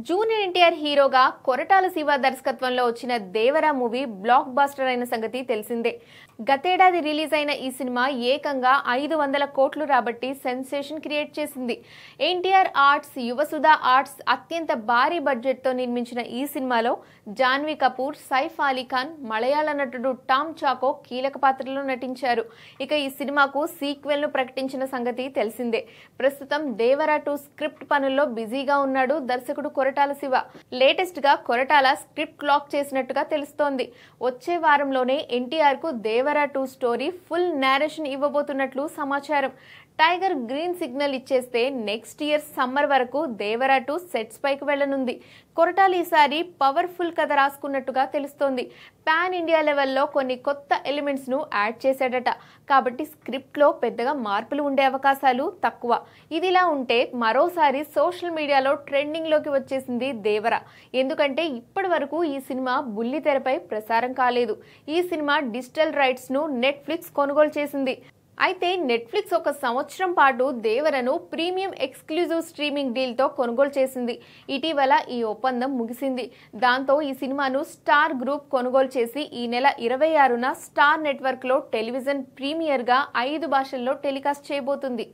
Junior NTR హీరోగా కొరటాల శివ దర్శకత్వంలో వచ్చిన దేవరా మూవీ బ్లాక్ బాస్టర్ అయిన సంగతి తెలిసిందే. గతేడాది రిలీజ్ అయిన ఈ సినిమా ఏకంగా 500 కోట్లు రాబట్టి సెన్సేషన్ క్రియేట్ చేసింది. ఎన్టీఆర్ ఆర్ట్స్, యువసుధ ఆర్ట్స్ అత్యంత భారీ బడ్జెట్ తో నిర్మించిన ఈ సినిమాలో జాన్వీ కపూర్, సైఫ్ అలీ ఖాన్, మలయాళ నటుడు టామ్ చాకో కీలక పాత్రలో నటించారు. ఇక ఈ సినిమాకు సీక్వెల్ ను ప్రకటించిన సంగతి తెలిసిందే. ప్రస్తుతం దేవరా 2 స్క్రిప్ట్ పనుల్లో బిజీగా ఉన్నాడు దర్శకుడు కొరటాల శివ. లేటెస్ట్ గా కొరటాల స్క్రిప్ట్ లాక్ చేసినట్టుగా తెలుస్తోంది. వచ్చే వారంలోనే ఎన్టీఆర్ కు దేవరా 2 స్టోరీ ఫుల్ నేరేషన్ ఇవ్వబోతున్నట్లు సమాచారం. టైగర్ గ్రీన్ సిగ్నల్ ఇచ్చేస్తే నెక్స్ట్ ఇయర్ సమ్మర్ వరకు దేవరా 2 సెట్స్ పైకి వెళ్లనుంది. కొరటాల ఈసారి పవర్ఫుల్ కథ రాసుకున్నట్టుగా తెలుస్తోంది. పాన్ ఇండియా లెవెల్లో కొన్ని కొత్త ఎలిమెంట్స్ ను యాడ్ చేశాడట. కాబట్టి స్క్రిప్ట్ లో పెద్దగా మార్పులు ఉండే అవకాశాలు తక్కువ. ఇదిలా ఉంటే మరోసారి సోషల్ మీడియాలో ట్రెండింగ్ లోకి వచ్చేసింది దేవరా. ఎందుకంటే ఇప్పటి వరకు ఈ సినిమా బుల్లితెరపై ప్రసారం కాలేదు. ఈ సినిమా డిజిటల్ రైట్స్ ను నెట్ఫ్లిక్స్ కొనుగోలు చేసింది. అయితే నెట్ఫ్లిక్స్ ఒక సంవత్సరం పాటు దేవరను ప్రీమియం ఎక్స్క్లూజివ్ స్ట్రీమింగ్ డీల్తో కొనుగోలు చేసింది. ఇటీవల ఈ ఒప్పందం ముగిసింది. దాంతో ఈ సినిమాను స్టార్ గ్రూప్ కొనుగోలు చేసి ఈ నెల 26న స్టార్ నెట్వర్క్లో టెలివిజన్ ప్రీమియర్గా 5 భాషల్లో టెలికాస్ట్ చేయబోతుంది.